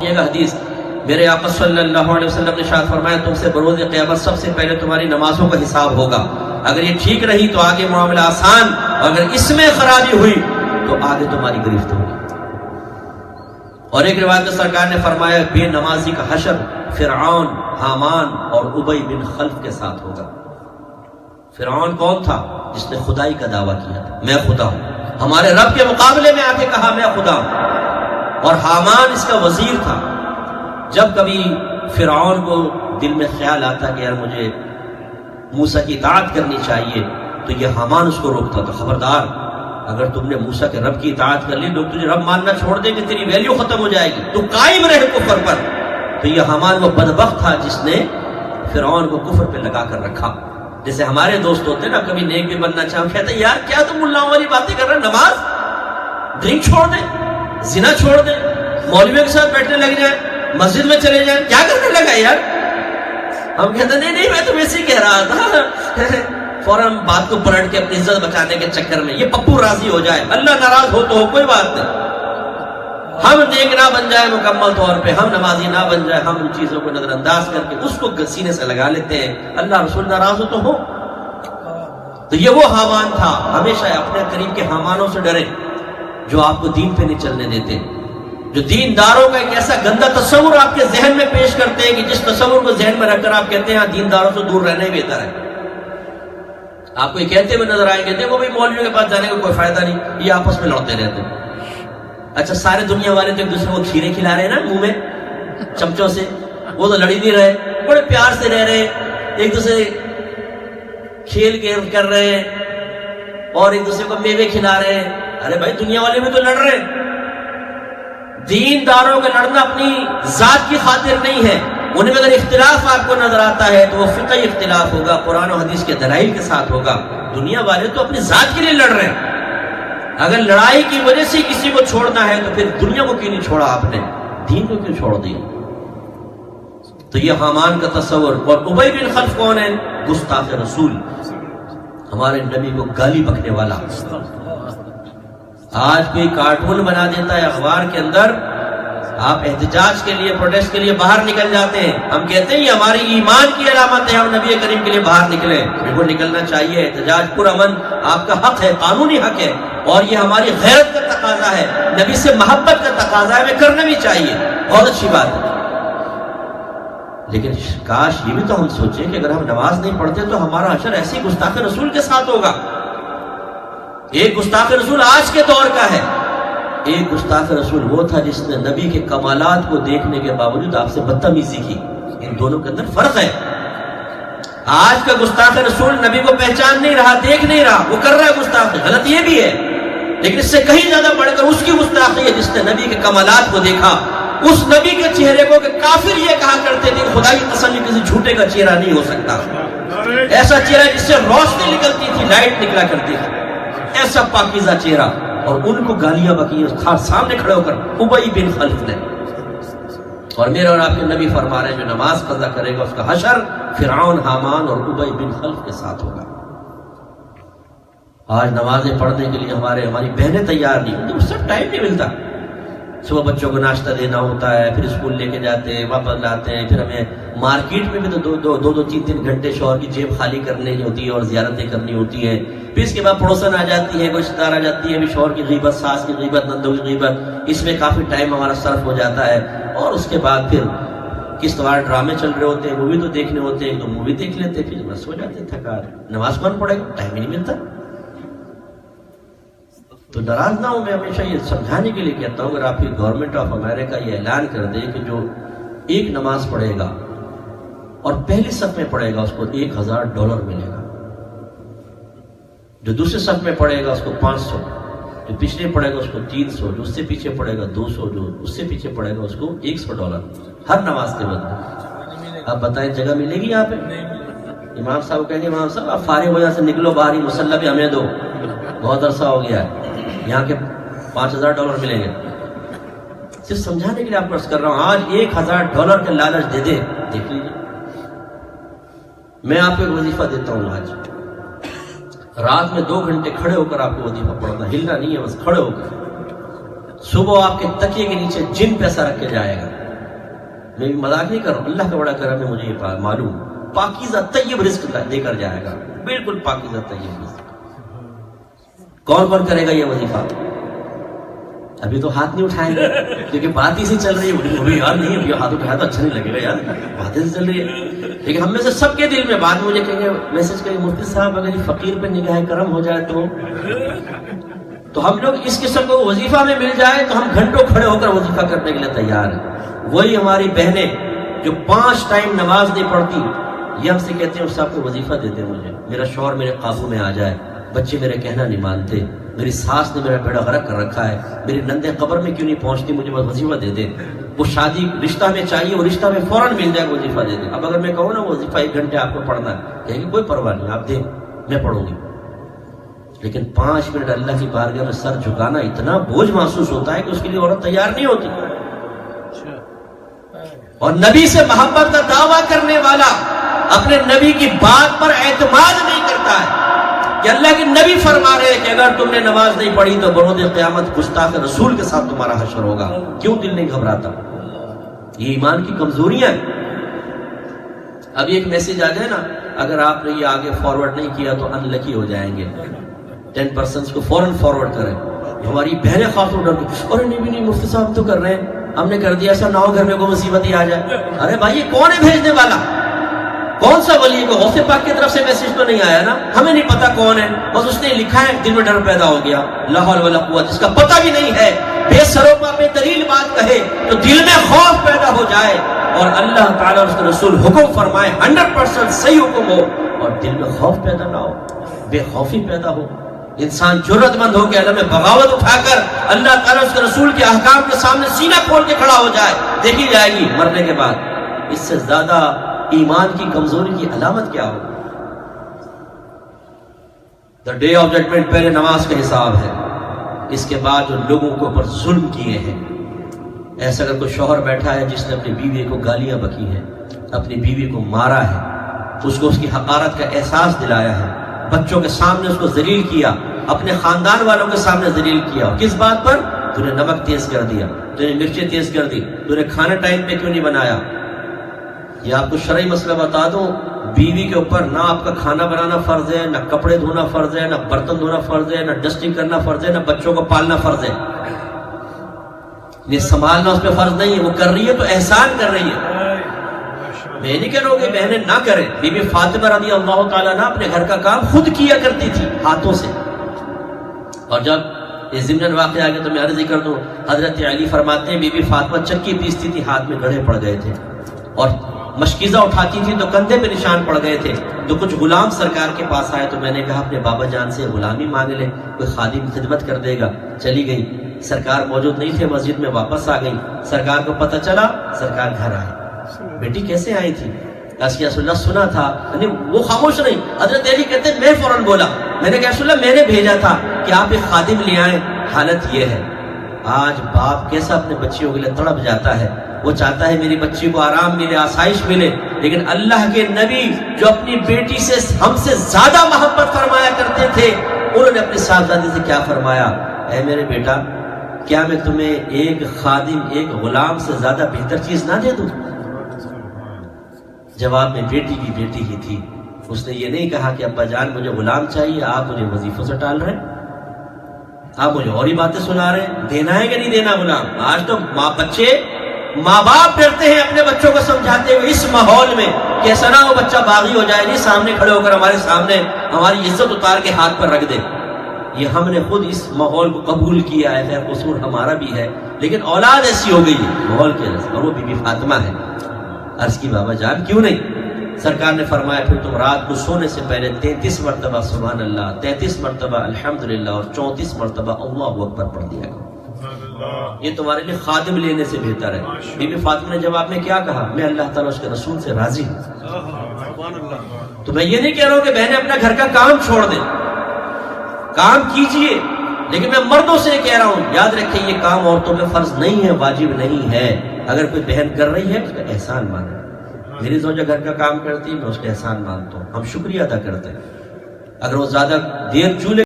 یہ حدیث میرے آقا صلی اللہ علیہ وسلم نے ارشاد فرمایا تم سے بروز قیامت سب سے پہلے تمہاری نمازوں کا حساب ہوگا. اگر یہ ٹھیک رہی تو آگے معاملہ آسان، اگر اس میں خرابی ہوئی تو آگے تمہاری گرفت ہوگی. اور ایک روایت میں سرکار نے فرمایا بے نمازی کا حشر فرعون، حامان اور ابی بن خلف کے ساتھ ہوگا. فرعون کون تھا؟ جس نے خدائی کا دعویٰ کیا تھا، میں خدا ہوں، ہمارے رب کے مقابلے میں آ کے کہا میں خدا ہوں. اور حامان اس کا وزیر تھا. جب کبھی فرعون کو دل میں خیال آتا کہ یار مجھے موسیٰ کی اطاعت کرنی چاہیے تو یہ حامان اس کو روکتا تھا، خبردار اگر تم نے موسیٰ کے رب کی اطاعت کر لی لوگ تجھے رب ماننا چھوڑ دیں گے، تیری ویلیو ختم ہو جائے گی، تو قائم رہے کفر پر. تو یہ حامان وہ بدبخت تھا جس نے فرعون کو کفر پہ لگا کر رکھا. جیسے ہمارے دوست ہوتے ہیں نا، کبھی نیک بھی بننا چاہوں، کہتے ہیں یار کیا تم ملاؤں والی باتیں کر رہے ہیں، نماز ڈرنک چھوڑ دیں، زنا چھوڑ دیں، مولویوں کے ساتھ بیٹھنے لگ جائیں، مسجد میں چلے جائیں، کیا کرنے لگا یار؟ ہم کہتے ہیں نہیں میں تو ویسے ہی کہہ رہا تھا. فوراً بات کو پلٹ کے اپنی عزت بچانے کے چکر میں یہ پپو راضی ہو جائے، اللہ ناراض ہو تو ہو، کوئی بات نہیں. ہم نیک نہ بن جائے مکمل طور پہ، ہم نمازی نہ بن جائے، ہم ان چیزوں کو نظر انداز کر کے اس کو سینے سے لگا لیتے ہیں، اللہ رسول ناراض ہو تو ہو. تو یہ وہ حامان تھا. ہمیشہ اپنے قریب کے حامانوں سے ڈرے جو آپ کو دین پہ نہیں چلنے دیتے، جو دینداروں کا ایک ایسا گندا تصور آپ کے ذہن میں پیش کرتے ہیں کہ جس تصور کو ذہن میں رکھ کر آپ کہتے ہیں دینداروں سے دور رہنا ہی بہتر ہے. آپ کو یہ کہتے ہوئے نظر آئے، کہتے ہیں وہ بھی مولویوں کے پاس جانے کا کوئی فائدہ نہیں، یہ آپس میں لڑتے رہتے ہیں. اچھا سارے دنیا والے تو ایک دوسرے کو کھیرے کھلا رہے ہیں نا منہ میں چمچوں سے، وہ تو لڑی نہیں رہے، بڑے پیار سے رہ رہے، ایک دوسرے کھیل کر رہے ہیں اور ایک دوسرے کو میوے کھلا رہے ہیں. ارے بھائی دنیا والے بھی تو لڑ رہے ہیں. دینداروں کا لڑنا اپنی ذات کی خاطر نہیں ہے. انہیں اگر اختلاف آپ کو نظر آتا ہے تو وہ فقہی اختلاف ہوگا، قرآن و حدیث کے دلائل کے ساتھ ہوگا. دنیا والے تو اپنی ذات کے لیے لڑ رہے ہیں. اگر لڑائی کی وجہ سے کسی کو چھوڑنا ہے تو پھر دنیا کو کیوں نہیں چھوڑا آپ نے، دین کو کیوں چھوڑ دیا؟ تو یہ حامان کا تصور. اور ابی بن خلف کون ہے؟ گستاخ رسول، ہمارے نبی کو گالی بکنے والا. آج کوئی کارٹون بنا دیتا ہے اخبار کے اندر، آپ احتجاج کے لیے پروٹیسٹ کے لیے باہر نکل جاتے ہیں، ہم کہتے ہیں یہ ہماری ایمان کی علامت ہے، ہم نبی کریم کے لیے باہر نکلیں. بالکل نکلنا چاہیے، احتجاج پرامن آپ کا حق ہے، قانونی حق ہے، اور یہ ہماری غیرت کا تقاضا ہے، نبی سے محبت کا تقاضا ہے، ہمیں کرنا بھی چاہیے، بہت اچھی بات ہے. لیکن کاش یہ بھی تو ہم سوچیں کہ اگر ہم نماز نہیں پڑھتے تو ہمارا حشر ایسی گستاخ رسول کے ساتھ ہوگا. ایک گستاخ رسول آج کے دور کا ہے، ایک گستاخ رسول وہ تھا جس نے نبی کے کمالات کو دیکھنے کے باوجود آپ سے بدتمیزی کی. ان دونوں کے اندر فرق ہے. آج کا گستاخ رسول نبی کو پہچان نہیں رہا، دیکھ نہیں رہا، وہ کر رہا ہے گستاخی، غلط یہ بھی ہے، لیکن اس سے کہیں زیادہ بڑھ کر اس کی گستاخی ہے جس نے نبی کے کمالات کو دیکھا. اس نبی کے چہرے کو کہ کافر یہ کہا کرتے تھے خدا کی قسم یہ کسی جھوٹے کا چہرہ نہیں ہو سکتا، ایسا چہرہ جس سے روشنی نکلتی تھی، لائٹ نکلا کرتی تھی، ایسا پاکیزہ چہرہ. اور ان کو گالیاں بکی سامنے کھڑے ہو کر ابی بن خلف نے. اور میرے اور آپ کے نبی فرما رہے ہیں جو نماز قضا کرے گا اس کا حشر فرعون، حامان اور ابی بن خلف کے ساتھ ہوگا. آج نمازیں پڑھنے کے لیے ہماری بہنیں تیار نہیں ہوتی، اس سے ٹائم نہیں ملتا. صبح بچوں کو ناشتہ دینا ہوتا ہے، پھر اسکول لے کے جاتے ہیں، واپس لاتے ہیں، پھر ہمیں مارکیٹ میں بھی تو دو تین گھنٹے شوہر کی جیب خالی کرنی ہوتی ہے اور زیارتیں کرنی ہوتی ہیں. پھر اس کے بعد پڑوسن آ جاتی ہے، کوئی رشتہ دار آ جاتی ہے، بھی شوہر کی غیبت، ساس کی غیبت، نندوں کی غیبت، اس میں کافی ٹائم ہمارا صرف ہو جاتا ہے. اور اس کے بعد پھر کس طرح ڈرامے چل رہے ہوتے ہیں، مووی تو دیکھنے ہوتے ہیں، تو مووی دیکھ لیتے، پھر بس ہو جاتے تھکا. نماز کون پڑھے گا؟ ٹائم ہی نہیں ملتا. تو ناراض نہ ہوں، میں ہمیشہ یہ سمجھانے کے لیے کہتا ہوں، اگر آپ کی گورنمنٹ آف امریکہ یہ اعلان کر دے کہ جو ایک نماز پڑھے گا اور پہلی صف میں پڑھے گا اس کو $1000 ملے گا، جو دوسرے صف میں پڑھے گا اس کو 500، جو پچھلے پڑھے گا اس کو 300، جو اس سے پیچھے پڑھے گا 200، جو اس سے پیچھے پڑھے گا اس کو $100 ہر نماز کے بدلے. آپ بتائیں جگہ ملے گی یہاں پہ؟ امام صاحب کہیں گے امام صاحب آپ فارغ ہو یہاں سے نکلو باہر، ہی مصلی بھی ہمیں دو، بہت عرصہ ہو گیا ہے، یہاں کے $5000 ملیں گے. صرف سمجھانے کے لیے آپ کو عرض کر رہا ہوں. آج $1000 کا لالچ دے دے، دیکھ لیجیے. میں آپ کو ایک وظیفہ دیتا ہوں، آج رات میں 2 گھنٹے کھڑے ہو کر آپ کو وظیفہ پڑھنا، ہلنا نہیں ہے، بس کھڑے ہو کر. صبح آپ کے تکیے کے نیچے جن پیسہ رکھ کے جائے گا، میں بھی مذاق نہیں کر رہا ہوں، اللہ کا بڑا کرم ہے، مجھے یہ معلوم پاکیزہ طیب رزق دے کر جائے گا، بالکل پاکیزہ طیب رزق۔ کون کون کرے گا یہ وظیفہ؟ ابھی تو ہاتھ نہیں اٹھائیں گے کیونکہ بات ہی سے چل رہی ہے، یار نہیں ابھی ہاتھ اٹھایا تو اچھا نہیں لگے گا، یار باتیں سے چل رہی ہے، لیکن ہم میں سے سب کے دل میں بات، مجھے کہیں گے میسج کریں مفتی صاحب اگر یہ فقیر پہ نگاہ کرم ہو جائے تو ہم لوگ اس قسم کو وظیفہ میں مل جائے تو ہم گھنٹوں کھڑے ہو کر وظیفہ کرنے کے لیے تیار ہیں۔ وہی ہماری بہنیں جو 5 ٹائم نماز نہیں پڑھتی، یہ ہم سے کہتے ہیں صاحب کو وظیفہ دے دیں مجھے، میرا شوہر میرے قابو میں آ جائے، بچے میرے کہنا نہیں مانتے، میری ساس نے میرا بیڑا غرق کر رکھا ہے، میری نندیں قبر میں کیوں نہیں پہنچتی، مجھے بس وظیفہ دے دے، وہ شادی رشتہ میں چاہیے، وہ رشتہ میں فوراً مل جائے، وظیفہ دے دے۔ اب اگر میں کہوں نا وظیفہ 1 گھنٹے آپ کو پڑھنا ہے، کہیں گے کوئی پرواہ نہیں آپ دیں میں پڑھوں گی، لیکن 5 منٹ اللہ کی بارگاہ میں سر جھکانا اتنا بوجھ محسوس ہوتا ہے کہ اس کے لیے عورت تیار نہیں ہوتی۔ اور نبی سے محبت کا دعویٰ کرنے والا اپنے نبی کی بات پر اعتماد نہیں کرتا ہے کہ اللہ کے نبی فرما رہے ہیں کہ اگر تم نے نماز نہیں پڑھی تو بروز قیامت گستاخ رسول کے ساتھ تمہارا حشر ہوگا، کیوں دل نہیں گھبراتا؟ یہ ایمان کی کمزوریاں ہیں۔ ابھی ایک میسج آ جائے نا، اگر آپ نے یہ آگے فارورڈ نہیں کیا تو ان لکی ہو جائیں گے، 10% کو فوراً فارورڈ کریں۔ ہماری بہنیں خاص طور پر اور نہیں مفتی صاحب تو کر رہے ہیں، ہم نے کر دیا ایسا نہ ہو گھر میں کوئی مصیبت ہی آ جائے۔ ارے بھائی یہ کون ہے بھیجنے والا؟ کون سا ولی کو غوث پاک کی طرف سے میسج تو نہیں آیا نا، ہمیں نہیں پتا کون ہے، بس اس نے لکھا ہے دل میں ڈر پیدا ہو گیا، لا حول ولا قوت، جس کا پتہ بھی نہیں ہے بے سروپا بے دلیل بات کہے تو دل میں خوف پیدا ہو جائے، اور اللہ تعالیٰ اور اس کے رسول حکم فرمائے 100% صحیح حکم ہو اور دل میں خوف پیدا نہ ہو، بے خوفی پیدا ہو، انسان جرأت مند ہو کے اللہ میں بغاوت اٹھا کر اللہ تعالیٰ اس کے رسول کے احکام کے سامنے سینہ کھول کے کھڑا ہو جائے، دیکھی جائے گی مرنے کے بعد اس سے زیادہ ایمان کی کمزوری کی علامت کیا ہو؟ دا ڈے آف ججمنٹ پہلے نماز کا حساب ہے، اس کے بعد جو لوگوں کے اوپر ظلم کیے ہیں، ایسا اگر کوئی شوہر بیٹھا ہے جس نے اپنی بیوی کو گالیاں بکی ہیں، اپنی بیوی کو مارا ہے، اس کو اس کی حقارت کا احساس دلایا ہے، بچوں کے سامنے اس کو ذلیل کیا، اپنے خاندان والوں کے سامنے ذلیل کیا، کس بات پر؟ تو نے نمک تیز کر دیا، تو نے مرچیں تیز کر دی، تو نے کھانا ٹائم پہ کیوں نہیں بنایا؟ یہ آپ کو شرعی مسئلہ بتا دوں، بیوی کے اوپر نہ آپ کا کھانا بنانا فرض ہے، نہ کپڑے دھونا فرض ہے، نہ برتن دھونا فرض ہے، نہ ڈسٹنگ کرنا فرض ہے، نہ بچوں کو پالنا فرض ہے، یہ سنبھالنا اس پہ فرض نہیں ہے، وہ کر رہی ہے تو احسان کر رہی ہے۔ میں نہیں کہہ رہا ہوں کہ بہنیں نہ کریں، بی بی فاطمہ رضی اللہ تعالیٰ عنہ اپنے گھر کا کام خود کیا کرتی تھی ہاتھوں سے، اور جب یہ ضمن واقعہ آگے تو میں عرض ہی کر دوں، حضرت علی فرماتے ہیں بی بی فاطمہ چکی پیستی تھی، ہاتھ میں گڑھے پڑ گئے تھے، اور مشکیزہ اٹھاتی تھی تو کندھے پہ نشان پڑ گئے تھے، تو کچھ غلام سرکار کے پاس آئے تو میں نے کہا اپنے بابا جان سے غلامی مانگ لے، کوئی خادم خدمت کر دے گا۔ چلی گئی، سرکار موجود نہیں تھے، مسجد میں واپس آ گئی، سرکار کو پتہ چلا، سرکار گھر آئے، بیٹی کیسے آئی تھی؟ رسول اللہ سنا تھا، یعنی وہ خاموش نہیں، حضرت علی کہتے ہیں میں فوراً بولا، میں نے کہا رسول اللہ میں نے بھیجا تھا کہ آپ ایک خادم لے آئیں۔ حالت یہ ہے، آج باپ کیسا اپنے بچیوں کے لیے تڑپ جاتا ہے، وہ چاہتا ہے میری بچی کو آرام ملے، آسائش ملے، لیکن اللہ کے نبی جو اپنی بیٹی سے ہم سے زیادہ محبت فرمایا کرتے تھے، انہوں نے اپنی صاحبزادی سے کیا فرمایا؟ اے میرے بیٹا، کیا میں تمہیں ایک خادم، ایک غلام سے زیادہ بہتر چیز نہ دے دوں؟ جواب میں بیٹی کی بیٹی ہی تھی، اس نے یہ نہیں کہا کہ ابا جان مجھے غلام چاہیے، آپ مجھے وظیفوں سے ٹال رہے ہیں، آپ مجھے اور ہی باتیں سنا رہے ہیں، دینا ہے کہ نہیں دینا غلام؟ آج تو ماں باپ ڈرتے ہیں اپنے بچوں کو سمجھاتے ہوئے اس ماحول میں کہ ایسا نہ ہو بچہ باغی ہو جائے، نہیں سامنے کھڑے ہو کر ہمارے سامنے ہماری عزت اتار کے ہاتھ پر رکھ دے۔ یہ ہم نے خود اس ماحول کو قبول کیا ہے، خیر قصور ہمارا بھی ہے، لیکن اولاد ایسی ہو گئی ہے ماحول کی وجہ سے، اور وہ بی بی فاطمہ ہے۔ عرض کی بابا جان کیوں نہیں؟ سرکار نے فرمایا پھر تم رات کو سونے سے پہلے 33 مرتبہ سبحان اللہ، 33 مرتبہ الحمدللہ اور 34 مرتبہ اللہ اکبر پڑھ دیا کرو، یہ تمہارے لیے خادم لینے سے بہتر ہے۔ بی بی فاطمہ نے جواب میں کیا کہا؟ میں اللہ تعالیٰ اس کے رسول سے راضی ہوں۔ تو میں یہ نہیں کہہ رہا ہوں کہ بہنیں اپنا گھر کا کام چھوڑ دیں، کام کیجئے، لیکن میں مردوں سے کہہ رہا ہوں یاد رکھیں یہ کام عورتوں پہ فرض نہیں ہے، واجب نہیں ہے۔ اگر کوئی بہن کر رہی ہے اس کا احسان مانے، میری زوجہ گھر کا کام کرتی ہے میں اس کا احسان مانتا ہوں، ہم شکریہ ادا کرتے ہیں۔ اگر وہ زیادہ دیر چولہے